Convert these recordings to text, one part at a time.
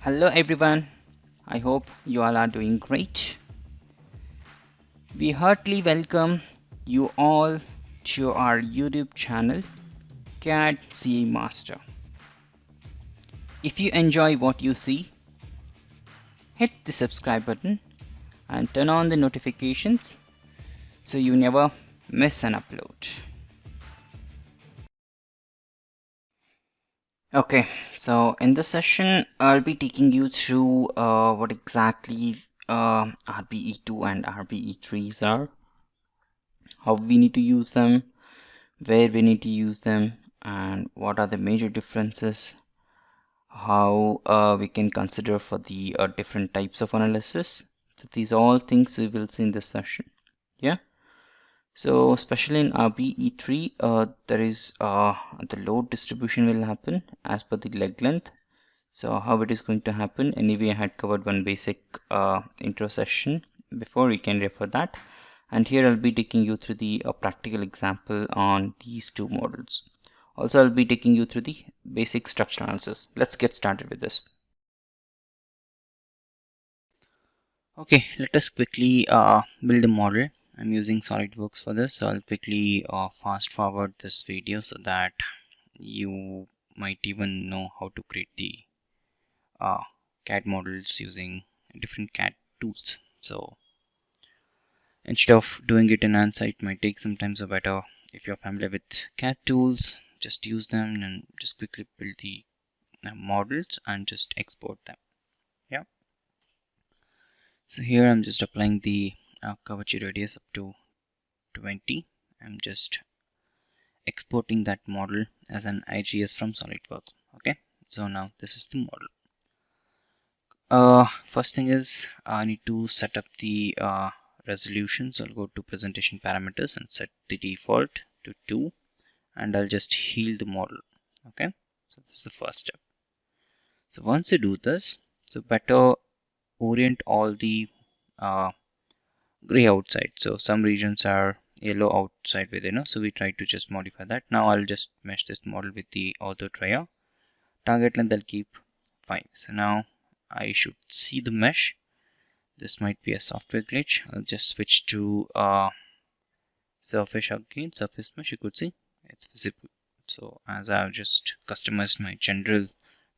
Hello everyone, I hope you all are doing great. We heartily welcome you all to our YouTube channel cadcaemaster. If you enjoy what you see, hit the subscribe button and turn on the notifications so you never miss an upload. Okay, so in this session I'll be taking you through what exactly RBE2 and RBE3s are, how we need to use them, where we need to use them, and what are the major differences, how we can consider for the different types of analysis. So these are all things we will see in this session. Yeah. So especially in RBE3, there is the load distribution will happen as per the leg length. So how it is going to happen, anyway I had covered one basic intro session before, you can refer that. And here I'll be taking you through the practical example on these two models. Also I'll be taking you through the basic structural analysis. Let's get started with this. Okay, let us quickly build a model. I'm using SolidWorks for this, so I'll quickly fast forward this video so that you might even know how to create the CAD models using different CAD tools. So instead of doing it in ANSYS, it might take some time, so better if you're familiar with CAD tools, just use them and just quickly build the models and just export them. Yeah. So here I'm just applying the curvature radius up to 20. I'm just exporting that model as an IGS from SolidWorks. Okay, so now this is the model. First thing is I need to set up the resolution. So I'll go to presentation parameters and set the default to 2, and I'll just heal the model. Okay, so this is the first step. So once you do this, so better orient all the gray outside. So some regions are yellow outside within, so we try to just modify that. Now I'll just mesh this model with the ortho tria. Target length I'll keep 5. So now I should see the mesh. This might be a software glitch. I'll just switch to surface again, surface mesh. You could see it's visible. So as I've just customized my general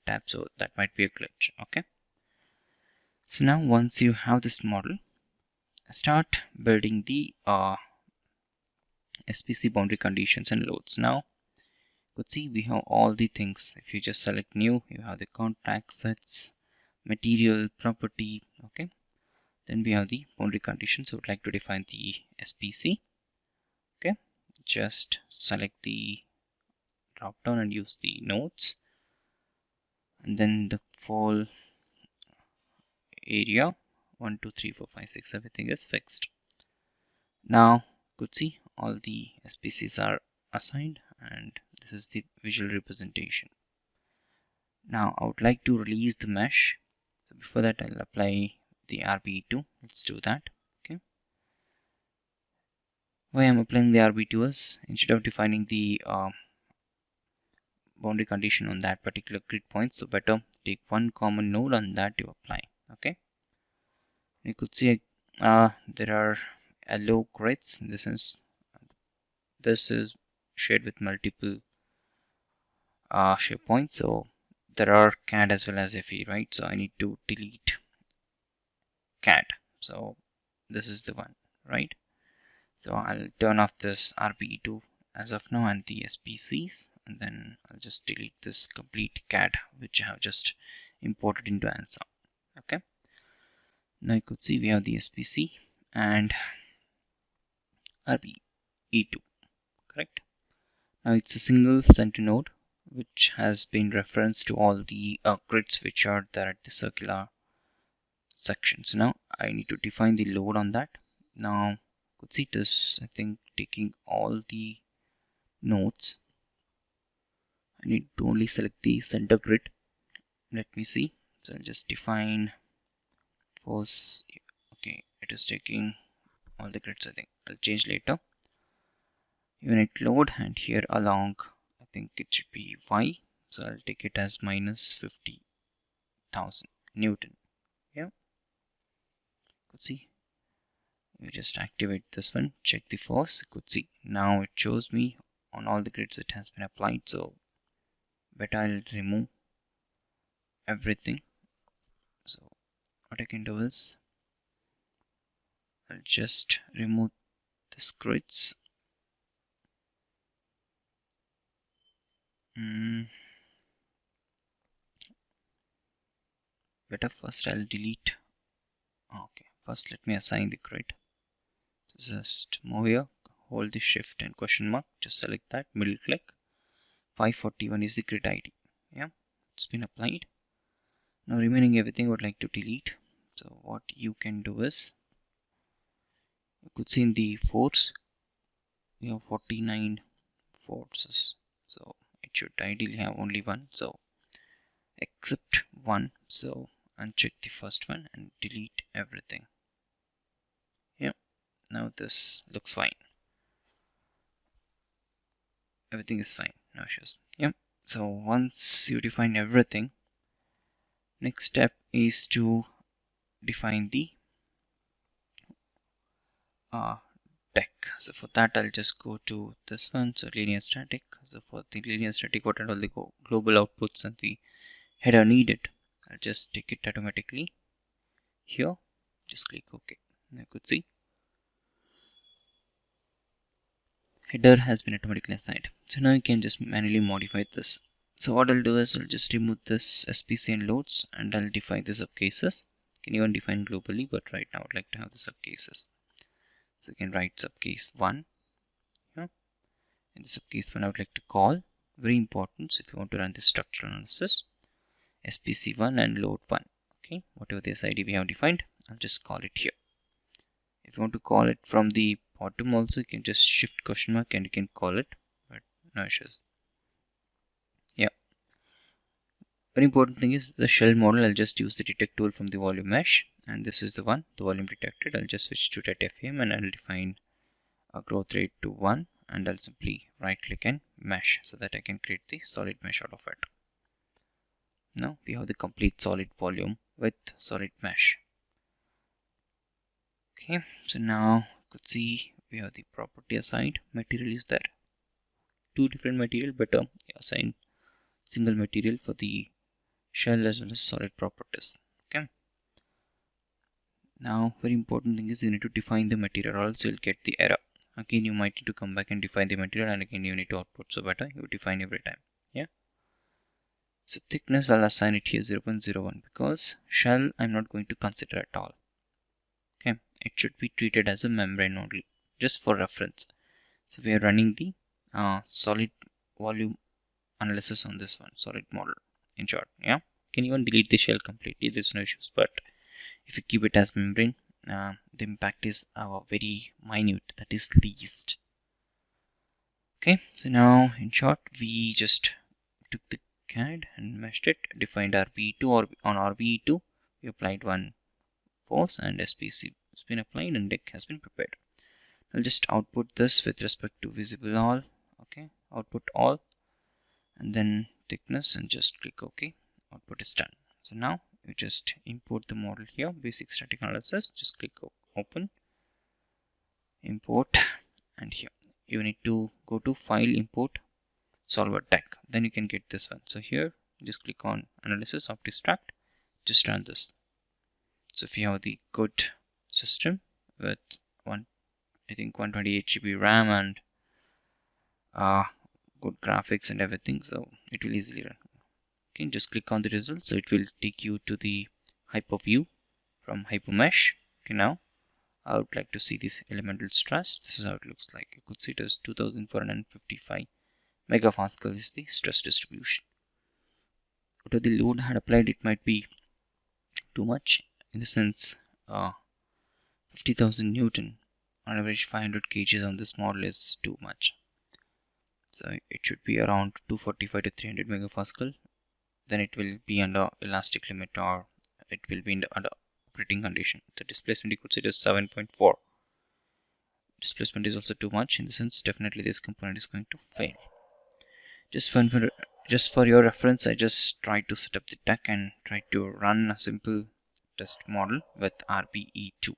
tab, so that might be a glitch. Okay. So now once you have this model, start building the SPC boundary conditions and loads. Now you could see we have all the things. If you just select new, you have the contact sets, material, property. Okay, then we have the boundary conditions. So I would like to define the SPC. Okay, just select the drop down and use the nodes, and then the full area 1 2 3 4 5 6, everything is fixed. Now you could see all the SPCs are assigned, and this is the visual representation. Now I would like to release the mesh. So before that I'll apply the RBE2. Let's do that. Okay. Why I'm applying the RBE2 is, instead of defining the boundary condition on that particular grid point, so better take one common node on that to apply. Okay. You could see there are yellow grids. This is shared with multiple shape points. So there are CAD as well as FE, right? So I need to delete CAD. So this is the one, right? So I'll turn off this RBE2 as of now and the SPCs, and then I'll just delete this complete CAD which I have just imported into ANSYS. Okay. Now you could see we have the SPC and RBE2, correct? Now it's a single center node which has been referenced to all the grids which are there at the circular section. So now I need to define the load on that. Now you could see this, I think, taking all the nodes. I need to only select the center grid. Let me see. So I'll just define first. Okay, it is taking all the grids. I think I'll change later. Unit load, and here along I think it should be Y, so I'll take it as minus 50,000. Newton. Yeah, could see. You just activate this one, check the force. You could see now it shows me on all the grids it has been applied. So better I'll remove everything. So what I can do is I'll just remove this grids. Better first I'll delete. Okay, first let me assign the grid. Just move here, hold the shift and question mark, just select that, middle click. 541 is the grid ID. Yeah, it's been applied. Now remaining everything I would like to delete. So what you can do is, you could see in the force we have 49 forces, so it should ideally have only one, so except one. So uncheck the first one and delete everything. Yeah, now this looks fine. Everything is fine, no issues. Yeah, so once you define everything, next step is to define the deck. So for that I'll just go to this one, so linear static. So for the linear static, what are all the global outputs and the header needed, I'll just take it automatically here. Just click OK. You could see header has been automatically assigned. So now you can just manually modify this. So what I'll do is I'll just remove this SPC and loads, and I'll define the subcases. You can even define globally, but right now I'd like to have the subcases. So you can write subcase 1 here. In the subcase 1 I would like to call, very important, so if you want to run the structural analysis, SPC1 and load 1. Okay, whatever the SID we have defined, I'll just call it here. If you want to call it from the bottom also, you can just shift question mark and you can call it, but no issues. Yeah, very important thing is the shell model. I'll just use the detect tool from the volume mesh, and this is the one, the volume detected. I'll just switch to DetFM and I'll define a growth rate to 1, and I'll simply right click and mesh so that I can create the solid mesh out of it. Now we have the complete solid volume with solid mesh. Okay, so now you could see we have the property assigned. Material is there. Two different material, better assign single material for the shell as well as solid properties. Okay. Now very important thing is you need to define the material, or else you'll get the error. Again you might need to come back and define the material, and again you need to output. So better you define every time. Yeah. So thickness I'll assign it here 0.01 because shell I'm not going to consider at all. Okay, it should be treated as a membrane only, just for reference. So we are running the solid volume analysis on this one, solid model in short. Yeah, can even delete the shell completely, there's no issues, but if you keep it as membrane, the impact is very minute, that is least. Okay, so now in short we just took the CAD and meshed it, defined RBE2, or on RBE2 we applied one force and SPC has been applied and deck has been prepared. I'll just output this with respect to visible all. Okay, output all, and then thickness, and just click OK. Output is done. So now you just import the model here, basic static analysis. Just click open, import, and here you need to go to file, import solver deck, then you can get this one. So here just click on analysis of extract, just run this. So if you have the good system with I think 128 GB RAM and good graphics and everything, so it will easily run. Okay, just click on the result, so it will take you to the hyper view from hypermesh. Okay, now I would like to see this elemental stress. This is how it looks like. You could see it as 2455 megapascal is the stress distribution. Whatever the load had applied, it might be too much, in the sense 50,000 Newton on average 500 kgs on this model is too much. So it should be around 245 to 300 megapascal. Then it will be under elastic limit, or it will be under operating condition. The displacement you could see is 7.4. Displacement is also too much, in the sense definitely this component is going to fail. Just for just for your reference, I just tried to set up the deck and try to run a simple test model with RBE2.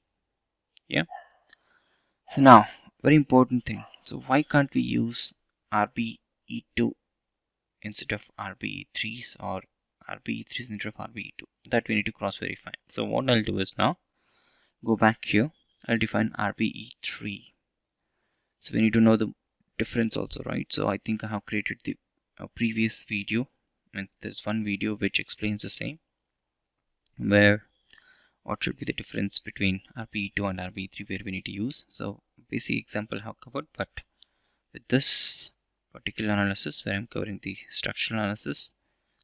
Yeah. So now, very important thing. So why can't we use RBE2 instead of RBE3s or RBE3s instead of RBE2? That we need to cross verify. So what I'll do is now go back here. I'll define RBE3. So we need to know the difference also, right? So I think I have created the previous video, and there's one video which explains the same, where what should be the difference between RBE2 and RBE3 where we need to use. So basic example I have covered, but with this particular analysis where I'm covering the structural analysis,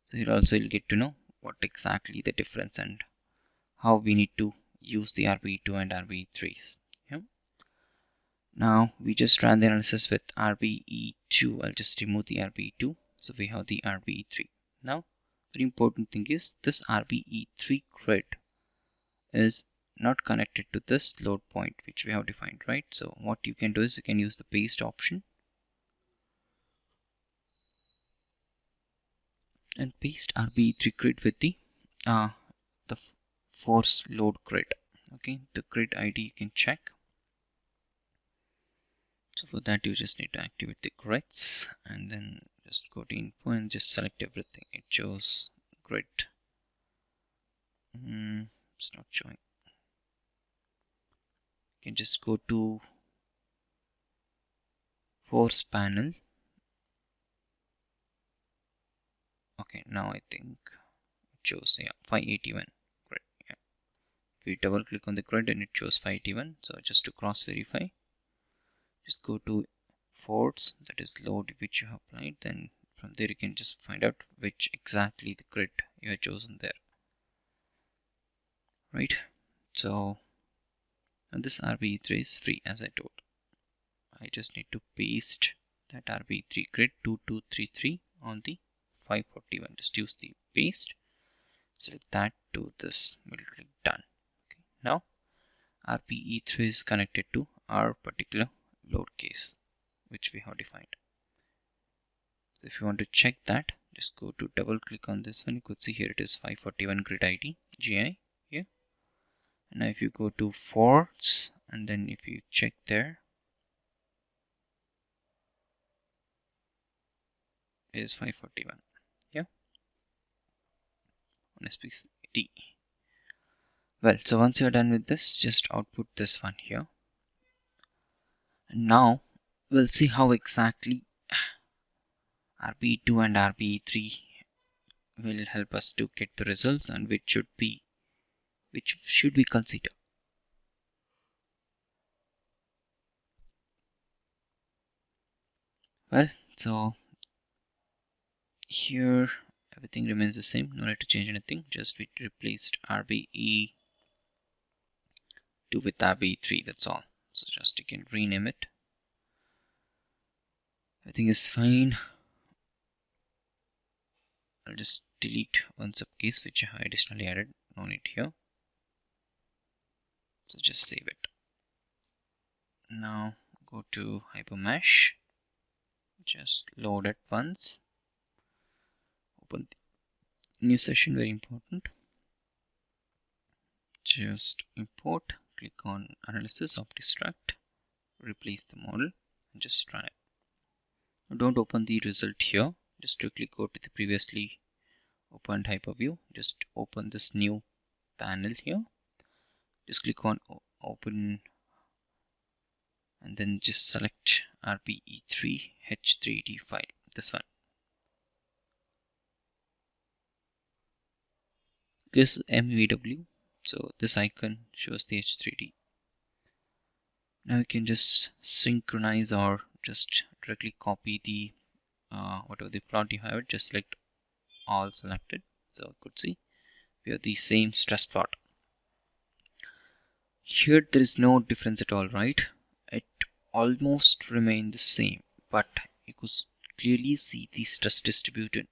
so here also you'll get to know what exactly the difference and how we need to use the RBE2 and RBE3s. Yeah. Now we just ran the analysis with RBE2. I'll just remove the RBE2. So we have the RBE3. Now, very important thing is this RBE3 grid is not connected to this load point which we have defined, right? So what you can do is you can use the paste option and paste RBE3 grid with the force load grid. Okay, the grid ID you can check. So for that you just need to activate the grids and then just go to info and just select everything. It shows grid. It's not showing. You can just go to force panel. Okay, now I think it shows 581 grid. Yeah. If we double click on the grid and it shows 581. So just to cross verify, just go to force, that is load which you have applied, then from there you can just find out which exactly the grid you have chosen there, right? So and this RBE3 is free, as I told. I just need to paste that RBE3 grid 2233 on the 541. Just use the paste, select that, do this, middle click, done. Okay. Now RBE3 is connected to our particular load case which we have defined. So if you want to check that, just go to double click on this one. You could see here it is 541 grid ID GI here. And now if you go to force and then if you check there, it is 541. Yeah, on SPD. Well, so once you're done with this, just output this one here. And now we'll see how exactly RBE2 and RBE3 will help us to get the results and which should we consider. Well, so here everything remains the same, no need to change anything, just we replaced RBE2 with RBE3, that's all. So just you can rename it. Everything is fine. I'll just delete one subcase which I additionally added, no need here. So just save it. Now go to Hypermesh, just load it once, open the new session, very important. Just import, click on analysis of struct, replace the model and just run it. Now don't open the result here, just quickly go to the previously opened hyperview, just open this new panel here, just click on open and then just select RBE3 H3D file, this one. This is MVW, so this icon shows the H3D. Now you can just synchronize or just directly copy the whatever the plot you have, just select all selected. So you could see we have the same stress plot. Here there is no difference at all, right? It almost remained the same, but you could clearly see the stress distribution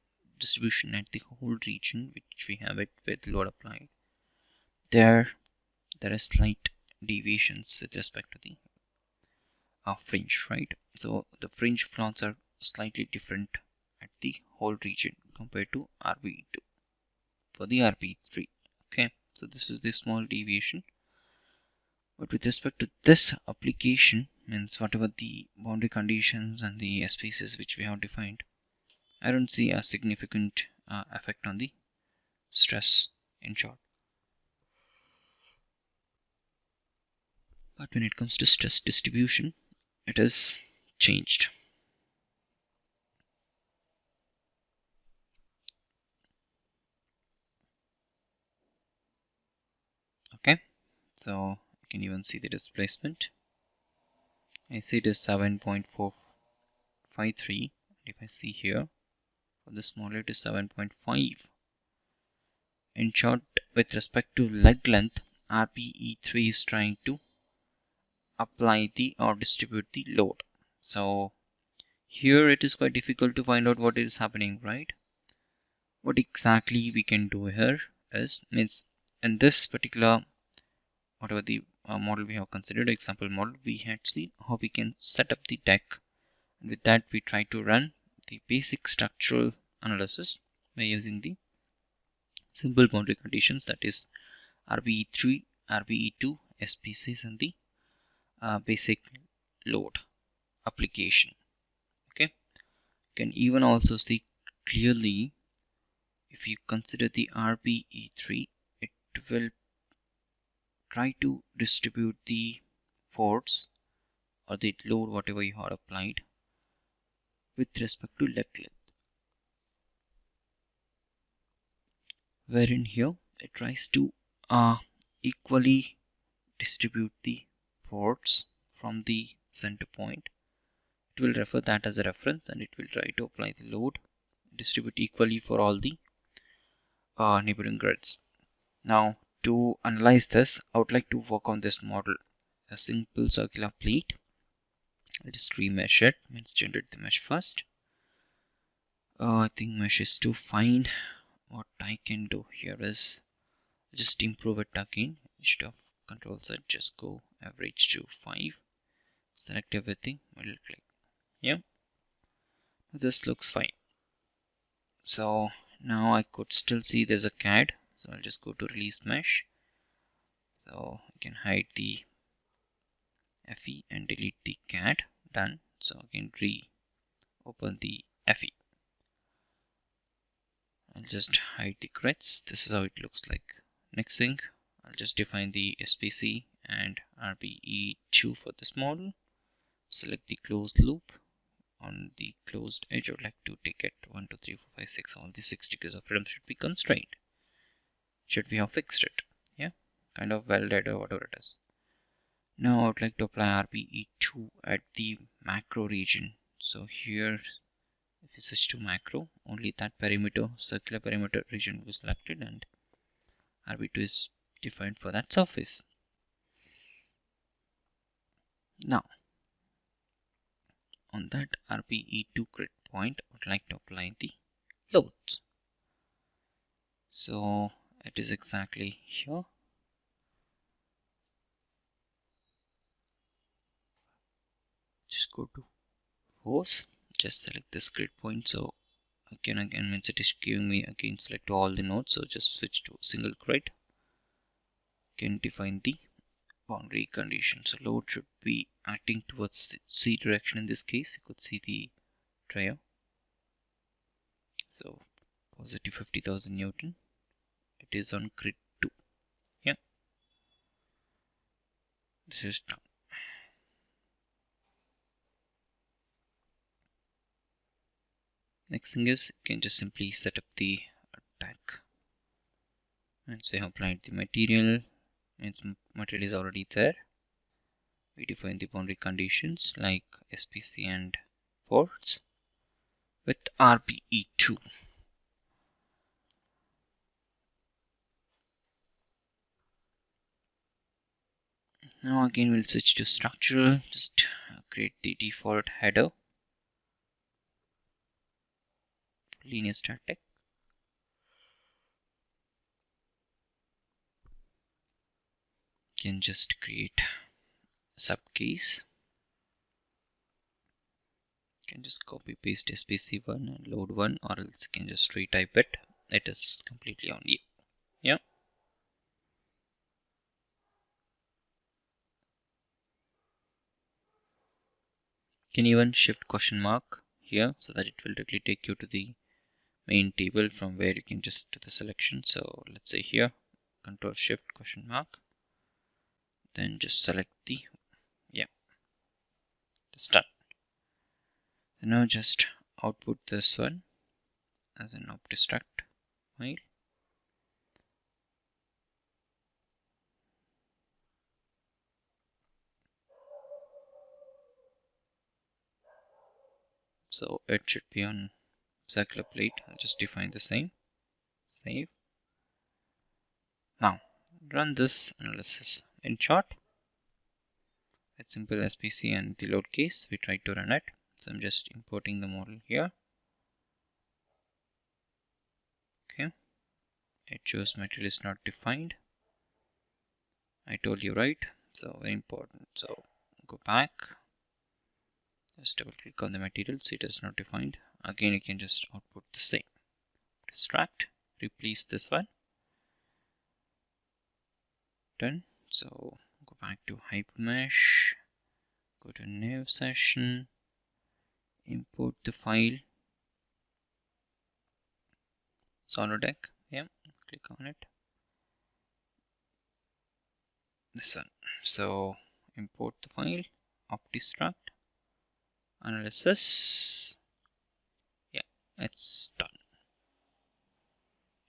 at the whole region which we have it with load applied. There are slight deviations with respect to the fringe, right? So the fringe plots are slightly different at the whole region compared to RBE2 for the RBE3. Okay, so this is the small deviation. But with respect to this application, means whatever the boundary conditions and the species which we have defined, I don't see a significant effect on the stress in short. But when it comes to stress distribution, it is changed. Okay, so you can even see the displacement. I see it is 7.453. If I see here, for the smaller it is 7.5. In short, with respect to leg length, RBE3 is trying to apply the or distribute the load. So here it is quite difficult to find out what is happening, right? What exactly we can do here is, means in this particular whatever the model we have considered, example model, we had seen how we can set up the deck. And with that, we try to run the basic structural analysis by using the simple boundary conditions, that is RBE3, RBE2, species, and the basic load application. Okay, you can even also see clearly if you consider the RBE3, it will try to distribute the force or the load whatever you have applied with respect to leg length, wherein here it tries to equally distribute the force from the center point. It will refer that as a reference and it will try to apply the load, distribute equally for all the neighboring grids. Now to analyze this, I would like to work on this model, a simple circular plate. I'll just remesh it, means generate the mesh first. I think mesh is too fine. What I can do here is just improve it again. Instead of Control Z, just go average to 5. Select everything, middle click. Yeah, this looks fine. So now I could still see there's a CAD. So I'll just go to release mesh. So I can hide the FE and delete the CAD. Done. So again open the FE. I'll just hide the grids. This is how it looks like. Next thing, I'll just define the SPC and RBE2 for this model. Select the closed loop. On the closed edge, I would like to take it 1, 2, 3, 4, 5, 6. All the 6 degrees of freedom should be constrained. Should we have fixed it? Yeah, kind of welded or whatever it is. Now I would like to apply RBE2 at the macro region. So here, if you switch to macro, only that perimeter, circular perimeter region will be selected and RB2 is defined for that surface. Now, on that RBE2 grid point, I would like to apply the loads. So it is exactly here. Just go to force, just select this grid point. So again means it is giving me again select all the nodes. So just switch to single grid. Can define the boundary condition. So load should be acting towards C direction. In this case, you could see the trio. So positive 50,000 Newton. It is on grid 2. Yeah, this is done. Next thing is you can just simply set up the attack. And so I have applied the material. Its material is already there. We define the boundary conditions like SPC and force with RBE2. Now again we'll switch to structural. Just create the default header, linear static. Can just create a subcase. can just copy paste SPC1 and load one, or else you can just retype it. It is completely on you. Yeah. Can even shift question mark here so that it will directly take you to the main table from where you can just do the selection. So let's say here, Control Shift question mark, then just select the, yeah, it's done. So now just output this one as an obstruct file. So it should be on circular plate. I'll just define the same. Save. Now run this analysis. In short, it's simple SPC and the load case. We tried to run it. So I'm just importing the model here. Okay. It shows material is not defined. I told you, right? So very important. So go back. Just double click on the material. So it is not defined. Again, you can just output the same. Extract. Replace this one. Done. So go back to Hypermesh. Go to Nav session. Import the file. SolidDeck. Yeah. Click on it. This one. So import the file. OptiStruct. Analysis. Yeah, it's done.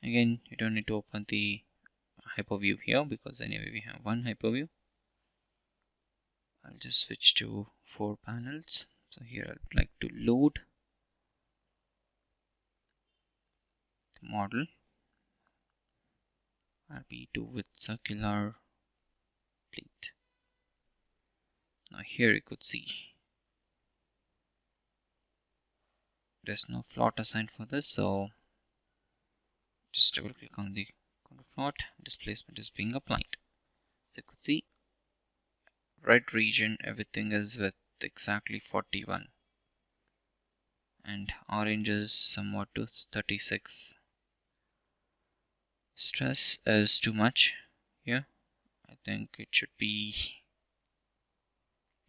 Again, you don't need to open the hyperview here because anyway we have one hyperview. I'll just switch to 4 panels. So here I'd like to load the model RBE2 with circular plate. Now here you could see there's no float assigned for this, so just double click on the float. Displacement is being applied. So you could see red region, everything is with exactly 41, and orange is somewhat to 36. Stress is too much here. I think it should be,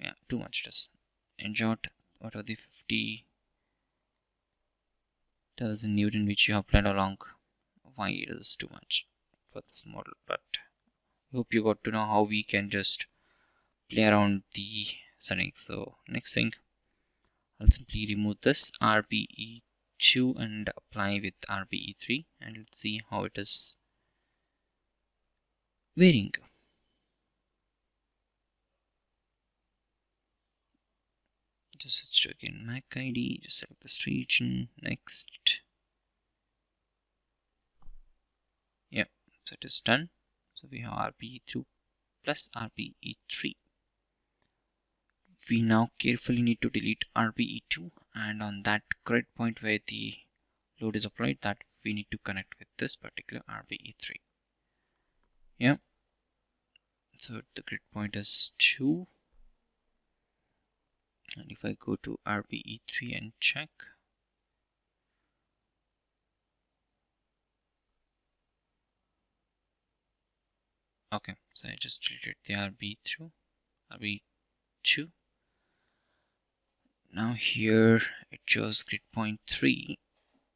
yeah, too much stress. In short, what are the 50,000 Newton which you have applied along? Why it is too much for this model? But I hope you got to know how we can just play around the settings. So next thing, I'll simply remove this RBE2 and apply with RBE3, and let's see how it is varying. Just switch to again MAC ID, just select this region, next. Yeah, so it is done. So we have RBE2 plus RBE3. We now carefully need to delete RBE2, and on that grid point where the load is applied, that we need to connect with this particular RBE3. Yeah, so the grid point is 2, and if I go to RBE3 and check, okay, so I just deleted the RBE2. Now here it shows grid point 3,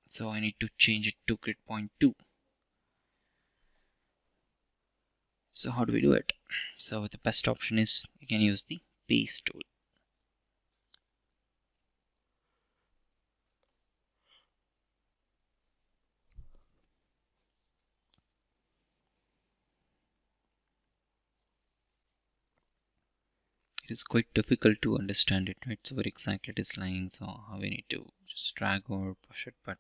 so I need to change it to grid point 2. So how do we do it? So the best option is you can use the paste tool. It is quite difficult to understand it, right? So where exactly it is lying, so how we need to just drag or push it, but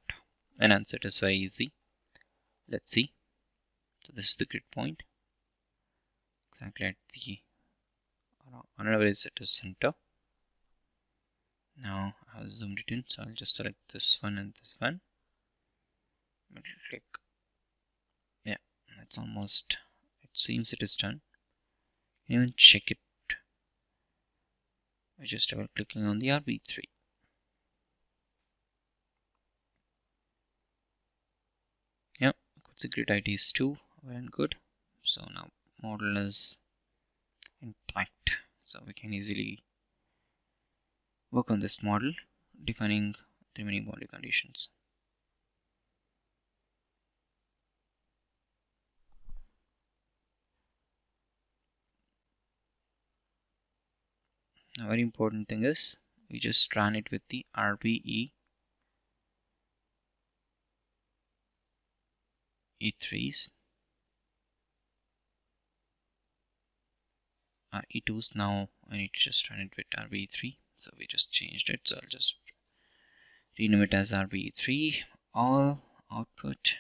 enhance it is very easy. Let's see. So this is the grid point, exactly at the, on average it is center. Now I have zoomed it in, so I'll just select this one and this one. Middle click. Yeah, that's almost, it seems it is done. Even check it by just double clicking on the RB3. the grid ID is 2. Well and good. So now model is intact, so we can easily work on this model, defining the remaining boundary conditions. A very important thing is we just ran it with the RBE3s, E2s. Now I need to just run it with RBE3, so we just changed it. So I'll just rename it as RBE3 all output.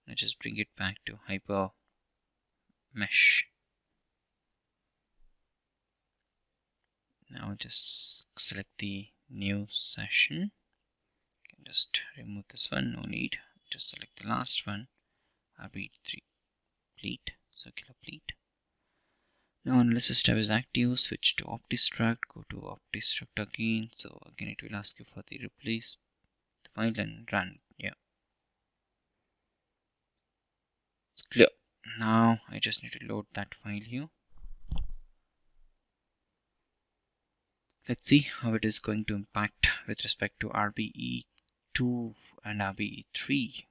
Let's just bring it back to hyper mesh. Now just select the new session. You can just remove this one, no need. Just select the last one, RBE3 pleat, circular pleat. Now analysis tab is active, switch to OptiStruct, go to OptiStruct again. So again it will ask you for the replace the file and run. Yeah, it's clear. Now I just need to load that file here. Let's see how it is going to impact with respect to RBE2 and RBE3.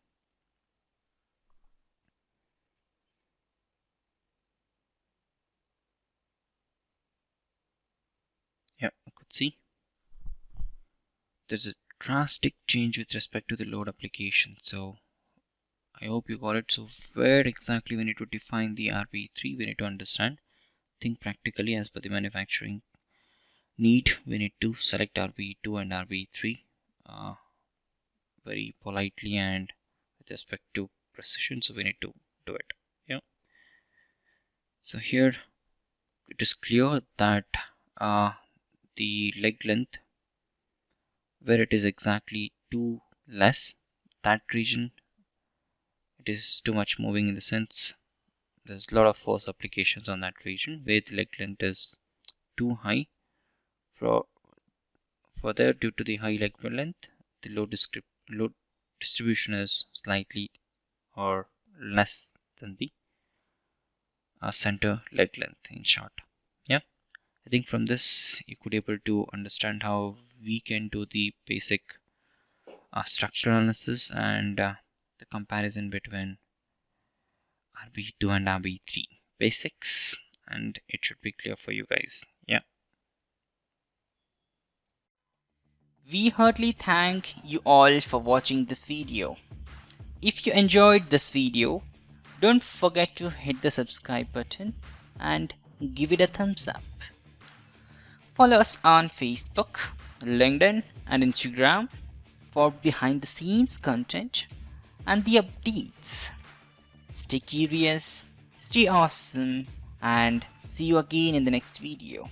Yeah, I could see there's a drastic change with respect to the load application. So I hope you got it. So where exactly we need to define the RBE3, we need to understand, think practically as per the manufacturing need. We need to select RBE2 and RBE3 very politely and with respect to precision, so we need to do it. Yeah, so here it is clear that the leg length, where it is exactly too less, that region it is too much moving, in the sense there's a lot of force applications on that region. Where the leg length is too high, for there, due to the high leg length, the load distribution is slightly or less than the center leg length, in short. Yeah, I think from this you could able to understand how we can do the basic structural analysis and the comparison between RBE2 and RBE3 basics, and it should be clear for you guys. Yeah. We heartily thank you all for watching this video. If you enjoyed this video, don't forget to hit the subscribe button and give it a thumbs up. Follow us on Facebook, LinkedIn and Instagram for behind the scenes content and the updates. Stay curious, stay awesome, and see you again in the next video.